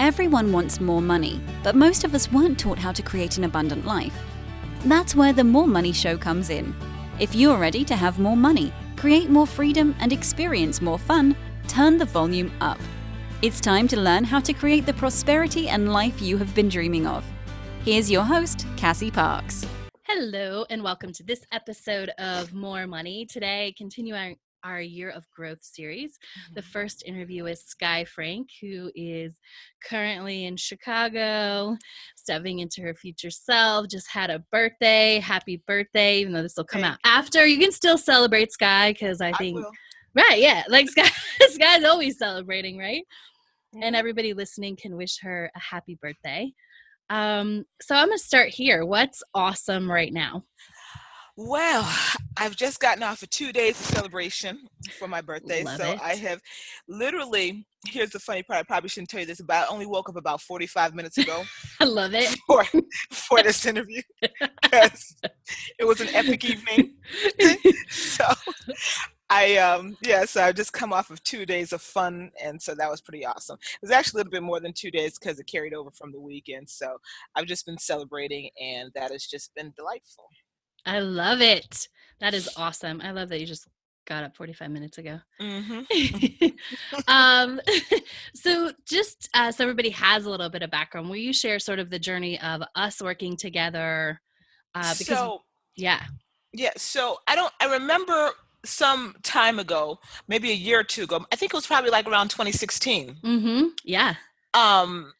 Everyone wants more money, but most of us weren't taught how to create an abundant life. That's where the More Money Show comes in. If you're ready to have more money, create more freedom, and experience more fun, turn the volume up. It's time to learn how to create the prosperity and life you have been dreaming of. Here's your host, Cassie Parks. Hello, and welcome to this episode of More Money. Today, continuing our Year of Growth series. The first interview is Skye Frank, who is currently in Chicago, stepping into her future self, just had a birthday. Happy birthday, even though this will come out after. You can still celebrate Skye, because I think, right, yeah, like Skye's always celebrating, right? Mm-hmm. And everybody listening can wish her a happy birthday. So I'm going to start here. What's awesome right now? Well, I've just gotten off of 2 days of celebration for my birthday. Love so it. I have literally, here's the funny part, I probably shouldn't tell you this, but I only woke up about 45 minutes ago. I love it. For this interview, because it was an epic evening. So so I've just come off of 2 days of fun, and so that was pretty awesome. It was actually a little bit more than 2 days because it carried over from the weekend. So I've just been celebrating, and that has just been delightful. I love it. That is awesome. I love that you just got up 45 minutes ago. Mm-hmm. So just so everybody has a little bit of background, will you share sort of the journey of us working together? So I remember some time ago, maybe a year or two ago, I think it was probably like around 2016. Mm-hmm. Yeah. I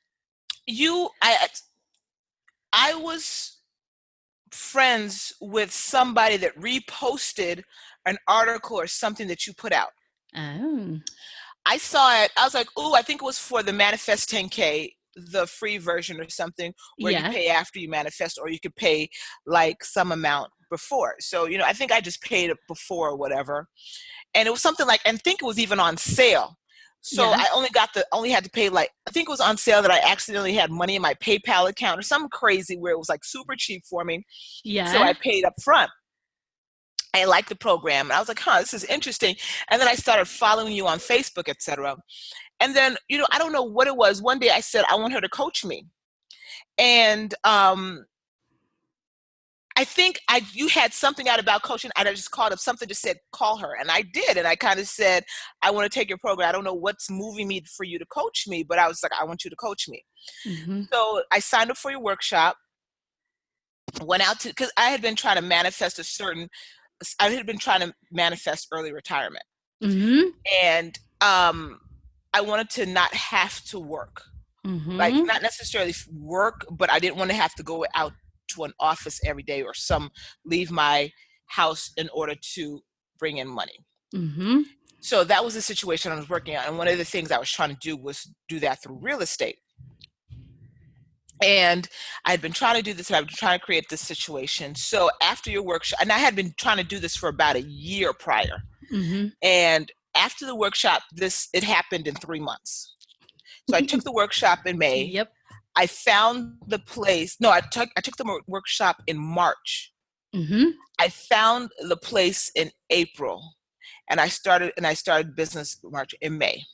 was friends with somebody that reposted an article or something that you put out. Oh. I saw it. I was like, "Ooh, I think it was for the Manifest 10K, the free version or something, where you pay after you manifest, or you could pay like some amount before." So, I think I just paid it before or whatever. And it was something like, I think it was even on sale. So I only had to pay, like, I think it was on sale that I accidentally had money in my PayPal account or something crazy where it was like super cheap for me. Yeah. So I paid up front. I liked the program, and I was like, this is interesting. And then I started following you on Facebook, etc. And then, I don't know what it was. One day I said, I want her to coach me. And I think you had something out about coaching. I just called up something, just said, call her. And I did. And I kind of said, I want to take your program. I don't know what's moving me for you to coach me, but I was like, I want you to coach me. Mm-hmm. So I signed up for your workshop, went out because I had been trying to manifest early retirement. Mm-hmm. And I wanted to not have to work, like not necessarily work, but I didn't want to have to go out to an office every day or leave my house in order to bring in money. Mm-hmm. So that was the situation I was working on. And one of the things I was trying to do was do that through real estate. And I had been trying to do this, and I've been trying to create this situation. So after your workshop, and I had been trying to do this for about a year prior. Mm-hmm. And after the workshop, it happened in 3 months. So I took the workshop in May. Yep. I found the place. No, I took the workshop in March. Mm-hmm. I found the place in April, and I started business in May.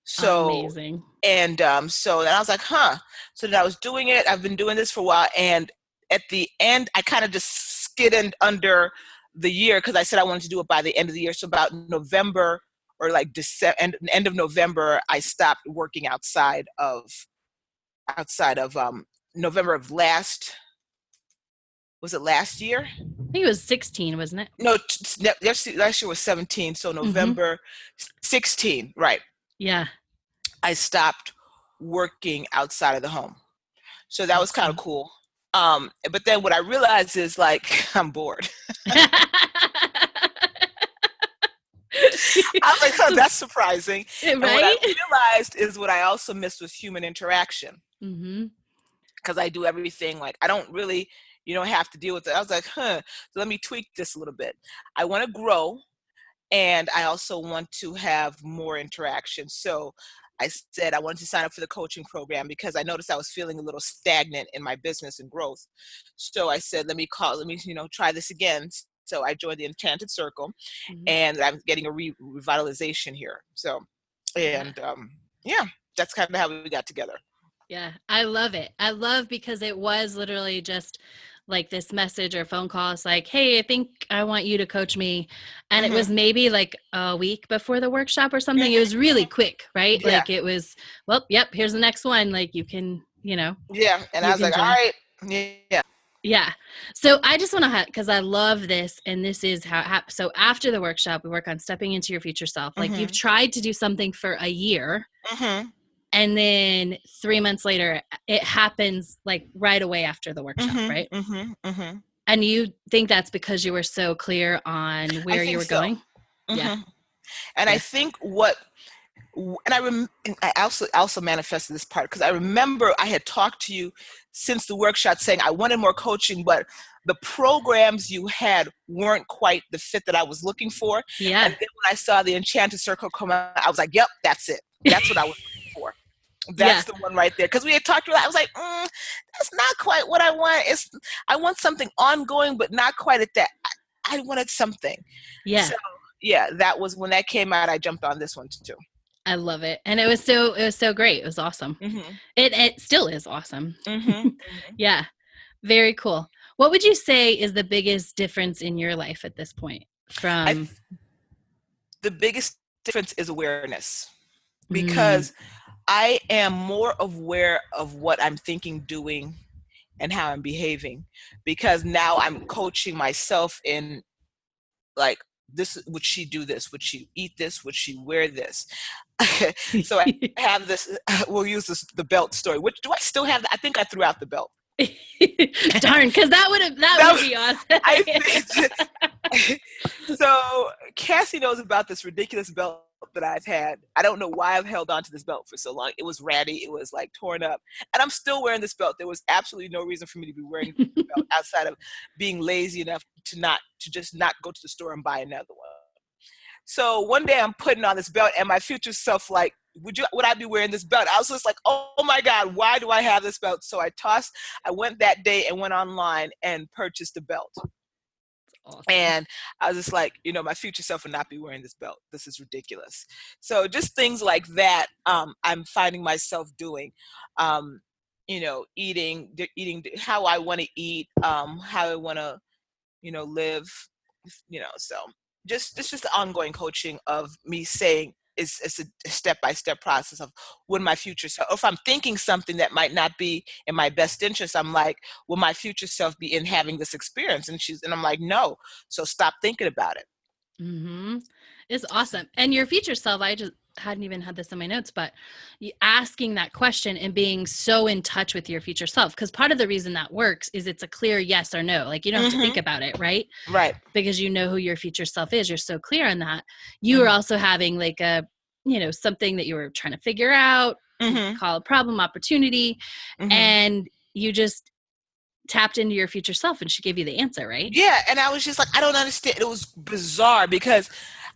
So amazing. And so then I was like, So then I was doing it. I've been doing this for a while, and at the end, I kind of just skidded under the year because I said I wanted to do it by the end of the year. So about November or like December, end of November, I stopped working outside of November of last year? I think it was 16, wasn't it? No, last year was 17. So November 16, right? Yeah. I stopped working outside of the home. So that was kind of cool. But then what I realized is, like, I'm bored. I was like, that's surprising. Right? And what I realized is what I also missed was human interaction. Mm-hmm. Because I do everything, like, I don't really, have to deal with it. I was like, so let me tweak this a little bit. I want to grow, and I also want to have more interaction. So I said I wanted to sign up for the coaching program because I noticed I was feeling a little stagnant in my business and growth. So I said, let me try this again. So I joined the Enchanted Circle, and I'm getting a revitalization here. So, and yeah. that's kind of how we got together. Yeah, I love it. I love because it was literally just like this message or phone call. It's like, hey, I think I want you to coach me. And it was maybe like a week before the workshop or something. It was really quick, right? Yeah. Like it was, well, yep, here's the next one. Like you can, Yeah. And I was like, join. all right. Yeah. Yeah. So I just want to, because I love this, and this is how it happens. So after the workshop, we work on stepping into your future self. Like you've tried to do something for a year. And then 3 months later, it happens like right away after the workshop, right? And you think that's because you were so clear on where you were going? Yeah. And I think and I also manifested this part because I remember I had talked to you since the workshop saying I wanted more coaching, but the programs you had weren't quite the fit that I was looking for. Yeah. And then when I saw the Enchanted Circle come out, I was like, yep, that's it. That's what I was looking for. That's the one right there. Because we had talked about it. I was like, that's not quite what I want. I want something ongoing, but not quite at that. I wanted something. Yeah. So, yeah, that was when that came out, I jumped on this one too. I love it. And it was so great. It was awesome. It still is awesome. Yeah. Very cool. What would you say is the biggest difference in your life at this point from? The biggest difference is awareness, because I am more aware of what I'm thinking, doing, and how I'm behaving, because now I'm coaching myself in like, this, would she do this? Would she eat this? Would she wear this? So I have this, we'll use the belt story, which do I still have? I think I threw out the belt. Darn, because that would be awesome. So Cassie knows about this ridiculous belt that I've had. I don't know why I've held on to this belt for so long. It was ratty. It was like torn up. And I'm still wearing this belt. There was absolutely no reason for me to be wearing this belt outside of being lazy enough to just not go to the store and buy another one. So one day I'm putting on this belt and my future self like, would I be wearing this belt? I was just like, oh my God, why do I have this belt? So I went that day and went online and purchased the belt. Awesome. And I was just like, my future self would not be wearing this belt. This is ridiculous. So just things like that, I'm finding myself doing, eating how I want to eat, how I want to, live, so just the ongoing coaching of me saying it's a step-by-step process of when my future self, if I'm thinking something that might not be in my best interest, I'm like, will my future self be in having this experience? And I'm like, no. So stop thinking about it. It's awesome. And your future self, I just hadn't even had this in my notes, but asking that question and being so in touch with your future self, because part of the reason that works is it's a clear yes or no. Like you don't have to think about it, right? Right. Because you know who your future self is. You're so clear on that. You are also having like a, something that you were trying to figure out, call a problem, opportunity, and you just tapped into your future self and she gave you the answer, right? Yeah. And I was just like, I don't understand. It was bizarre because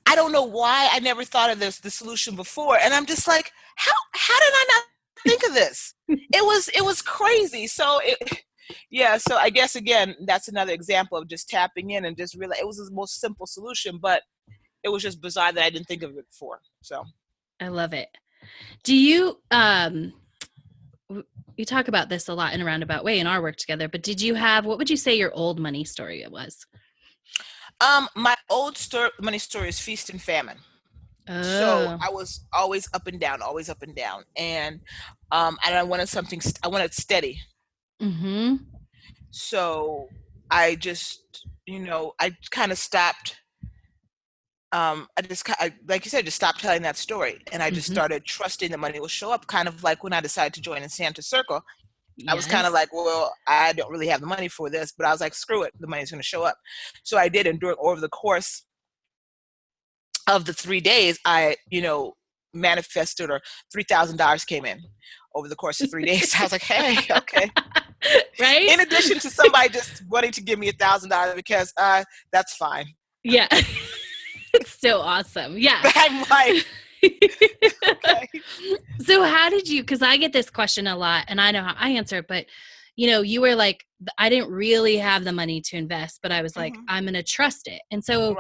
I don't know why I never thought of the solution before. And I'm just like, how did I not think of this? It was crazy. So so I guess again, that's another example of just tapping in and just realize it was the most simple solution, but it was just bizarre that I didn't think of it before. So I love it. Do you you talk about this a lot in a roundabout way in our work together, but what would you say your old money story was? My old money story is feast and famine. Oh. So I was always up and down. And I wanted steady. So I just, I kind of stopped. Like you said, just stopped telling that story. And I just started trusting the money will show up, kind of like when I decided to join Enchanted Circle. I was kind of like, well, I don't really have the money for this, but I was like, screw it, the money's going to show up. So I did, and over the course of the 3 days, I, manifested, or $3,000 came in over the course of 3 days. I was like, hey, okay. Right? In addition to somebody just wanting to give me $1,000 because that's fine. Yeah. It's so awesome. Yeah. I'm like, okay. So how did you, because I get this question a lot and I know how I answer it, but you were like, I didn't really have the money to invest, but I was like, I'm going to trust it. And so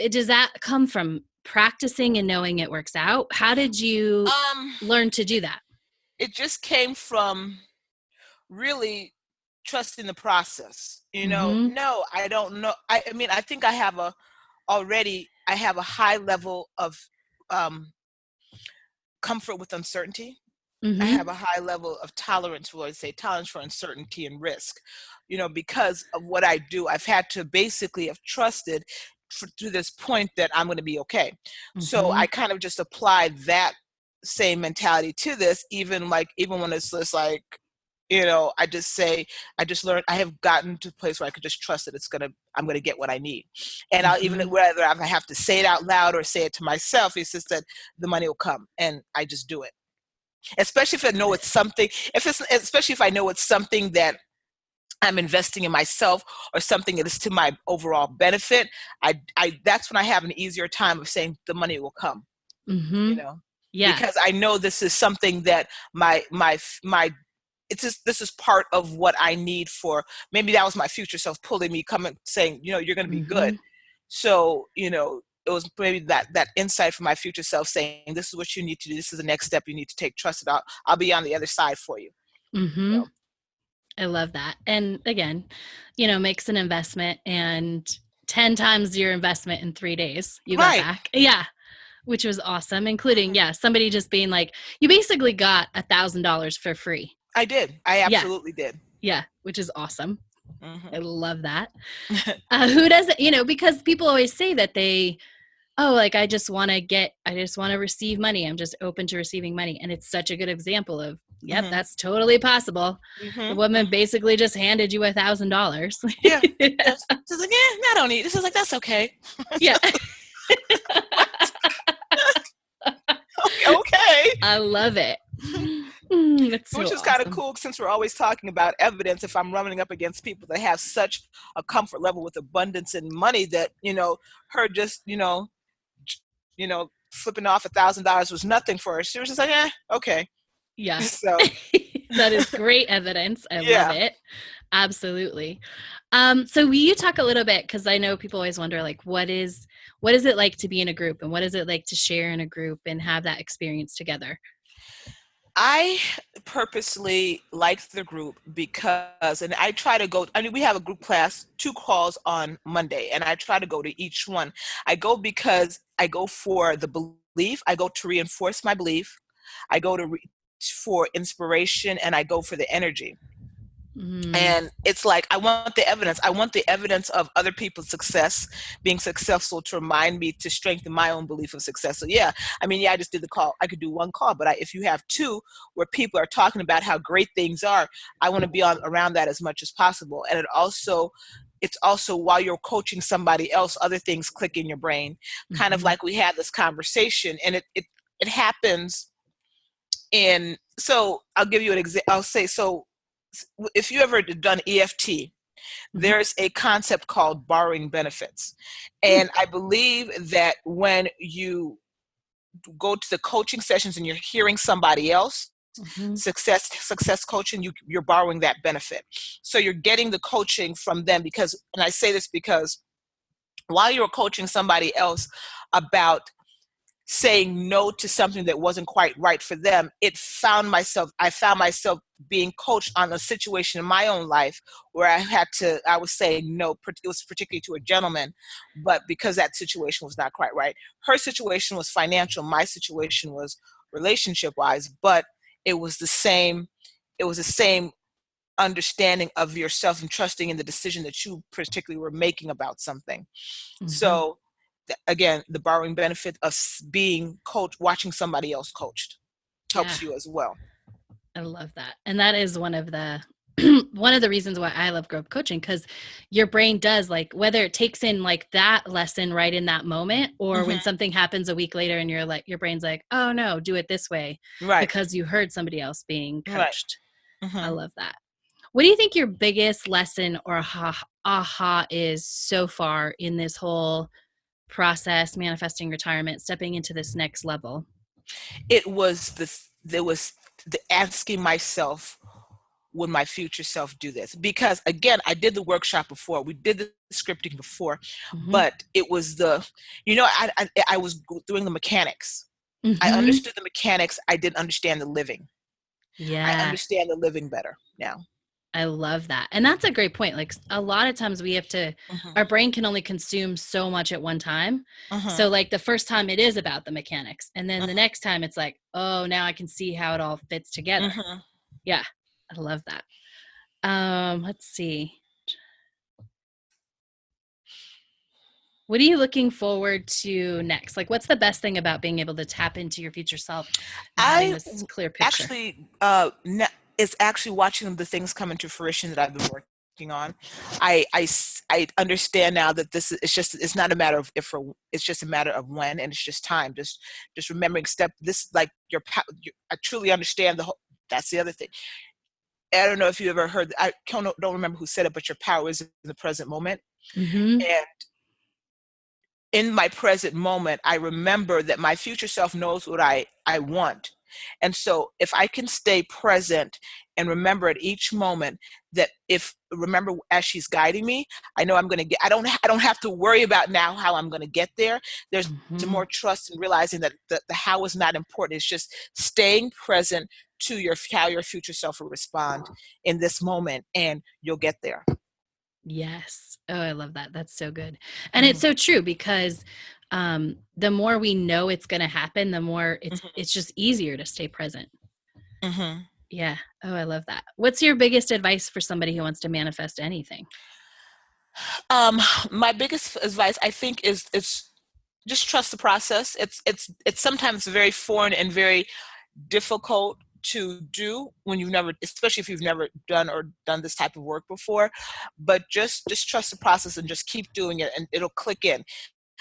does that come from practicing and knowing it works out? How did you learn to do that? It just came from really trusting the process. No, I don't know. I mean, I think I have a high level of comfort with uncertainty. I have a high level of tolerance for uncertainty and risk, because of what I do. I've had to basically have trusted to this point that I'm going to be okay. So I kind of just applied that same mentality to this, even when it's just like, I just learned, I have gotten to a place where I could just trust that I'm going to get what I need. And I'll even, whether I have to say it out loud or say it to myself, it's just that the money will come and I just do it. Especially if I know it's something, especially if I know it's something that I'm investing in myself or something that is to my overall benefit, that's when I have an easier time of saying the money will come, Yeah. Because I know this is something that this is part of what I need for, maybe that was my future self pulling me, coming, saying, you're going to be good. So, it was maybe that insight from my future self saying, this is what you need to do. This is the next step you need to take. Trust it out. I'll be on the other side for you. I love that. And again, makes an investment and 10 times your investment in 3 days you got back. Yeah. Which was awesome, including, somebody just being like, you basically got $1,000 for free. I did. I absolutely did. Yeah. Which is awesome. I love that. Who doesn't, because people always say that I just want to receive money. I'm just open to receiving money. And it's such a good example of, that's totally possible. The woman basically just handed you $1,000. Yeah. She's like, I don't need this. Is like, that's okay. Yeah. Okay. I love it. Which is kind of cool, since we're always talking about evidence. If I'm running up against people that have such a comfort level with abundance and money that, her just, flipping off $1,000 was nothing for her. She was just like, okay. Yeah. So that is great evidence. I love it. Absolutely. So will you talk a little bit, because I know people always wonder, like, what is it like to be in a group, and what is it like to share in a group and have that experience together? I purposely like the group because, and I try to go, we have a group class, 2 calls on Monday, and I try to go to each one. I go because I go for the belief, I go to reinforce my belief, I go for inspiration, and I go for the energy. And it's like, I want the evidence of other people's success, being successful, to remind me, to strengthen my own belief of success. So I just did the call. I could do 1 call, but if you have 2 where people are talking about how great things are, I want to be around that as much as possible. And it's also while you're coaching somebody else, other things click in your brain, kind of like we had this conversation, and it happens so I'll give you an example. I'll say, so if you ever done EFT, there's a concept called borrowing benefits. And I believe that when you go to the coaching sessions and you're hearing somebody else, success coaching, you're borrowing that benefit. So you're getting the coaching from them, and I say this because while you're coaching somebody else about saying no to something that wasn't quite right for them, I found myself being coached on a situation in my own life where I was saying no. It was particularly to a gentleman, but because that situation was not quite right. Her situation was financial. My situation was relationship wise, but it was the same understanding of yourself and trusting in the decision that you particularly were making about something. So again, the borrowing benefit of being coached, watching somebody else coached, helps you as well. I love that. And that is one of the reasons why I love group coaching, because your brain does, like, whether it takes in like that lesson right in that moment, or when something happens a week later and your brain's like, oh no, do it this way. Right. Because you heard somebody else being coached. Right. I love that. What do you think your biggest lesson or aha is so far in this whole process, manifesting retirement, stepping into this next level? It was the asking myself, would my future self do this? Because again, I did the workshop before, we did the scripting before, but it was I was doing the mechanics. I understood the mechanics. I didn't understand the living. Yeah. I understand the living better now. I love that. And that's a great point. Like a lot of times we have to, our brain can only consume so much at one time. So like the first time it is about the mechanics. And then the next time it's like, oh, now I can see how it all fits together. Yeah. I love that. Let's see. What are you looking forward to next? Like, what's the best thing about being able to tap into your future self and having this clear picture? It's actually watching the things come into fruition that I've been working on. I understand now that it's not a matter of if, or it's just a matter of when, and it's just time. Just remembering I truly understand that's the other thing. I don't know if you ever heard, I don't remember who said it, but your power is in the present moment. And in my present moment, I remember that my future self knows what I want. And so if I can stay present and remember at each moment that remember as she's guiding me, I know I'm going to get, I don't have to worry about now how I'm going to get there. There's more trust in realizing that the how is not important. It's just staying present to how your future self will respond in this moment, and you'll get there. Yes. Oh, I love that. That's so good. And it's so true, because the more we know it's going to happen, the more it's just easier to stay present. Yeah. Oh, I love that. What's your biggest advice for somebody who wants to manifest anything? My biggest advice, I think, is just trust the process. It's sometimes very foreign and very difficult to do when especially if you've never done this type of work before, but just trust the process and just keep doing it, and it'll click in.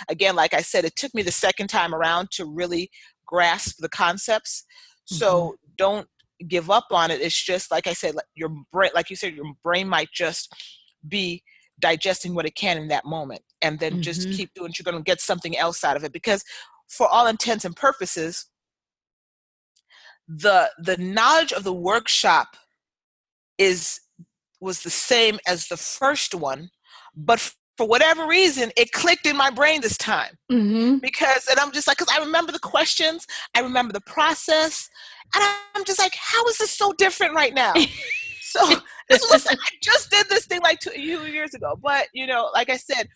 Again, like I said, it took me the second time around to really grasp the concepts. So don't give up on it. It's just, like I said, your brain, like you said, your brain might just be digesting what it can in that moment, and then just keep doing it. You're going to get something else out of it, because for all intents and purposes, the knowledge of the workshop was the same as the first one, but for whatever reason, it clicked in my brain this time. Because I'm just like, because I remember the questions, I remember the process, and I'm just like, how is this so different right now? So I just did this thing like 2 years ago, but like I said,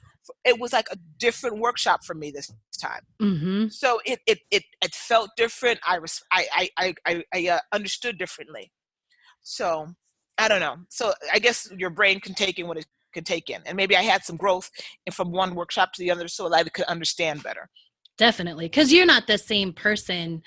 it was like a different workshop for me this time. So it felt different. I understood differently. So I don't know. So I guess your brain can take in what it can take in, and maybe I had some growth from one workshop to the other, so that I could understand better. Definitely, because you're not the same person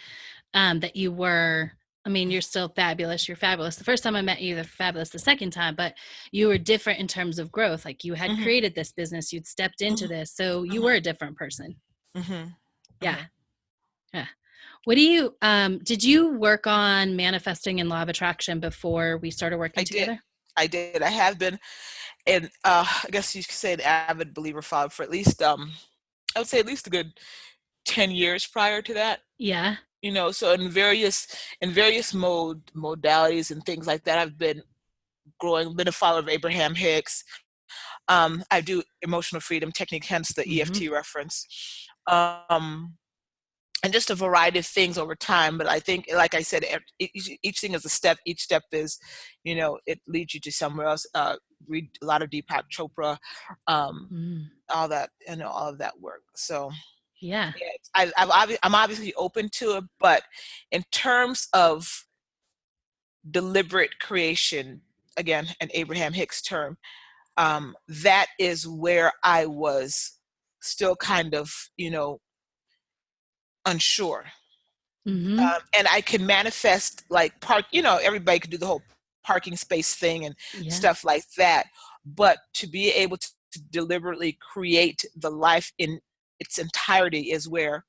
that you were. I mean, you're still fabulous. You're fabulous. The first time I met you, you're fabulous the second time, but you were different in terms of growth. Like, you had created this business, you'd stepped into this, so you were a different person. Yeah. Yeah. What do you, did you work on manifesting and law of attraction before we started working together? I did. I have been, and I guess you could say an avid believer follower for at least, I would say at least a good 10 years prior to that. Yeah. So in various modalities and things like that, I've been a follower of Abraham Hicks. I do emotional freedom technique, hence the EFT reference. And just a variety of things over time. But I think, like I said, each thing is a step. Each step is, it leads you to somewhere else. Read a lot of Deepak Chopra, all that, all of that work. So yeah, I'm obviously open to it, but in terms of deliberate creation, again, an Abraham Hicks term, that is where I was still kind of, unsure. And I can manifest like everybody could do the whole parking space thing and stuff like that. But to be able to deliberately create the life in its entirety is where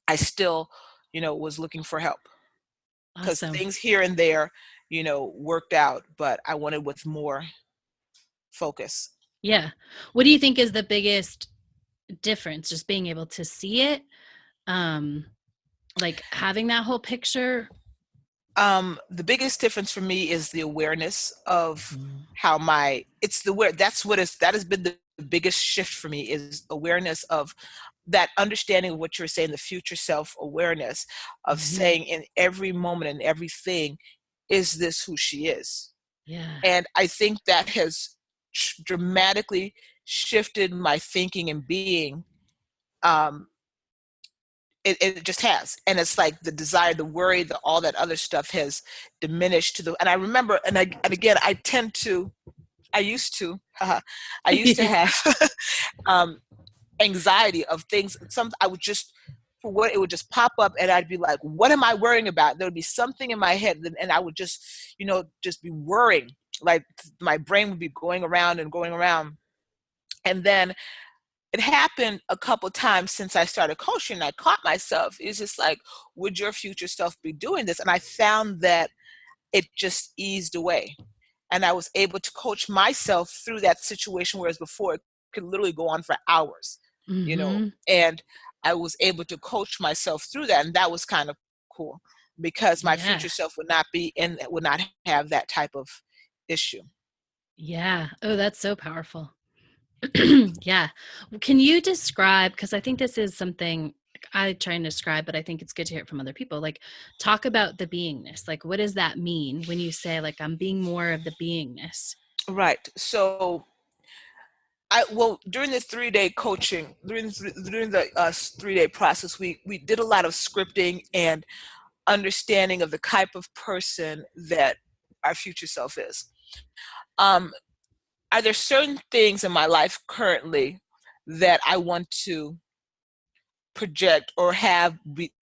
I still, was looking for help. Because things here and there, worked out, but I wanted with more focus. Yeah. What do you think is the biggest difference? Just being able to see it? Like having that whole picture? The biggest difference for me is the awareness of Mm. how that has been the biggest shift for me, is awareness of that understanding of what you're saying, the future self awareness of Mm-hmm. saying in every moment and everything, is this who she is? Yeah. And I think that has dramatically shifted my thinking and being. Um, it just has. And it's like the desire, the worry, all that other stuff has diminished and I remember, and again, I used to, I used to have um, anxiety of things. I would just, it would just pop up and I'd be like, what am I worrying about? There would be something in my head and I would just, just be worrying. Like my brain would be going around and going around. And then it happened a couple times since I started coaching. I caught myself. It's just like, would your future self be doing this? And I found that it just eased away. And I was able to coach myself through that situation, whereas before it could literally go on for hours, Mm-hmm. and I was able to coach myself through that. And that was kind of cool because my Yeah. future self would not have that type of issue. Yeah. Oh, that's so powerful. Yeah. Can you describe, because I think this is something I try and describe, but I think it's good to hear it from other people. Like, talk about the beingness. Like, what does that mean when you say, like, I'm being more of the beingness? Right. So during the 3-day coaching, during the 3-day process, we did a lot of scripting and understanding of the type of person that our future self is. Are there certain things in my life currently that I want to project or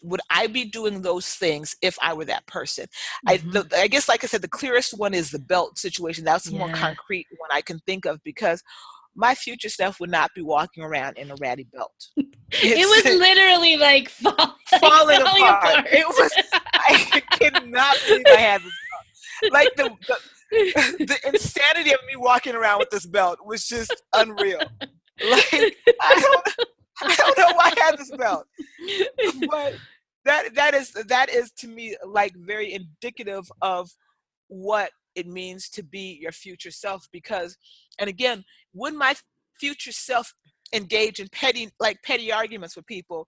would I be doing those things if I were that person? Mm-hmm. I guess, like I said, the clearest one is the belt situation. That's the more concrete one I can think of, because my future self would not be walking around in a ratty belt. It was literally like falling apart. It was, I cannot believe I had this belt. Like the insanity of me walking around with this belt was just unreal. Like, I don't know why I had this belt, but that is to me like very indicative of what it means to be your future self. Because, and again, would my future self engage in petty arguments with people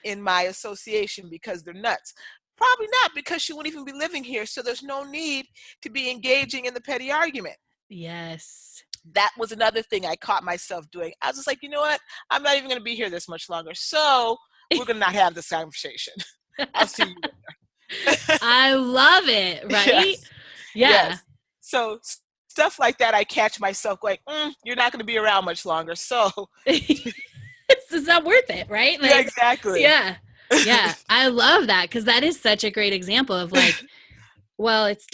in my association because they're nuts? Probably not, because she wouldn't even be living here. So there's no need to be engaging in the petty argument. Yes. That was another thing I caught myself doing. I was just like, you know what? I'm not even going to be here this much longer. So we're going to not have this conversation. I'll see you later. I love it. Right? Yes. Yeah. Yes. So stuff like that, I catch myself going, you're not going to be around much longer. So it's not worth it. Right? Like, yeah, exactly. Yeah. Yeah. I love that, because that is such a great example of like, well, it's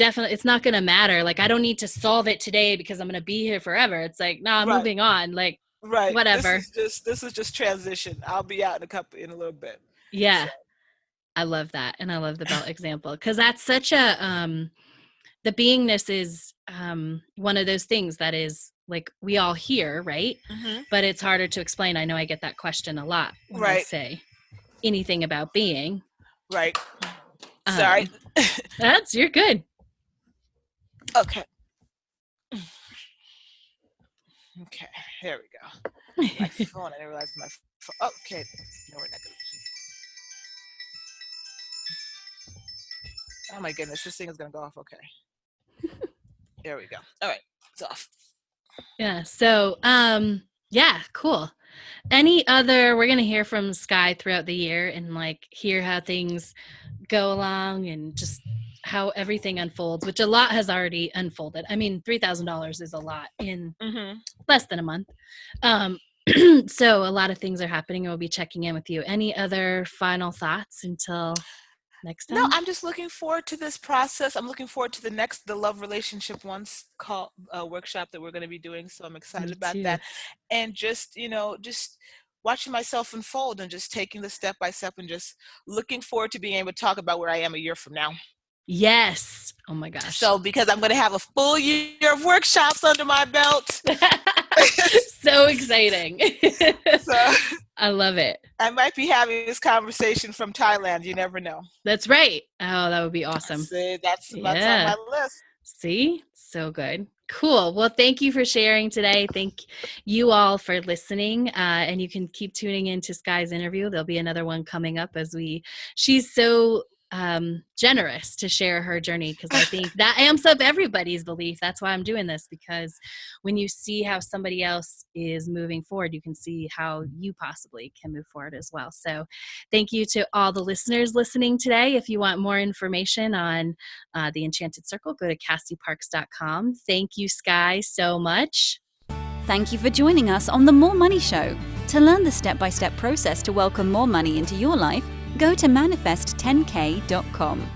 not going to matter. Like, I don't need to solve it today because I'm going to be here forever. It's like, no, I'm moving on. Like, whatever. This is just transition. I'll be out in a little bit. Yeah. So. I love that. And I love the belt example, because that's such a, the beingness is one of those things that is like, we all hear, right? Mm-hmm. But it's harder to explain. I know I get that question a lot when I say anything about being. Right. Sorry. You're good. Okay. Okay. There we go. My phone. I didn't realize my phone. Okay. No, we're not gonna. Oh my goodness, this thing is gonna go off. Okay. There we go. All right, it's off. Yeah. So, yeah, cool. Any other? We're gonna hear from Skye throughout the year and like hear how things go along and just how everything unfolds, which a lot has already unfolded. I mean, $3,000 is a lot in less than a month. So a lot of things are happening, and we'll be checking in with you. Any other final thoughts until next time? No, I'm just looking forward to this process. I'm looking forward to the love relationship workshop that we're going to be doing. So I'm excited about that. And just watching myself unfold and just taking the step by step and just looking forward to being able to talk about where I am a year from now. Yes. Oh my gosh. So because I'm going to have a full year of workshops under my belt. So exciting. I love it. I might be having this conversation from Thailand. You never know. That's right. Oh, that would be awesome. See, that's on my list. See? So good. Cool. Well, thank you for sharing today. Thank you all for listening. And you can keep tuning into Skye's interview. There'll be another one coming up she's so generous to share her journey, because I think that amps up everybody's belief. That's why I'm doing this, because when you see how somebody else is moving forward, you can see how you possibly can move forward as well. So thank you to all the listeners listening today. If you want more information on the Enchanted Circle, go to CassieParks.com. Thank you, Skye, so much. Thank you for joining us on The More Money Show. To learn the step-by-step process to welcome more money into your life, go to manifest10k.com.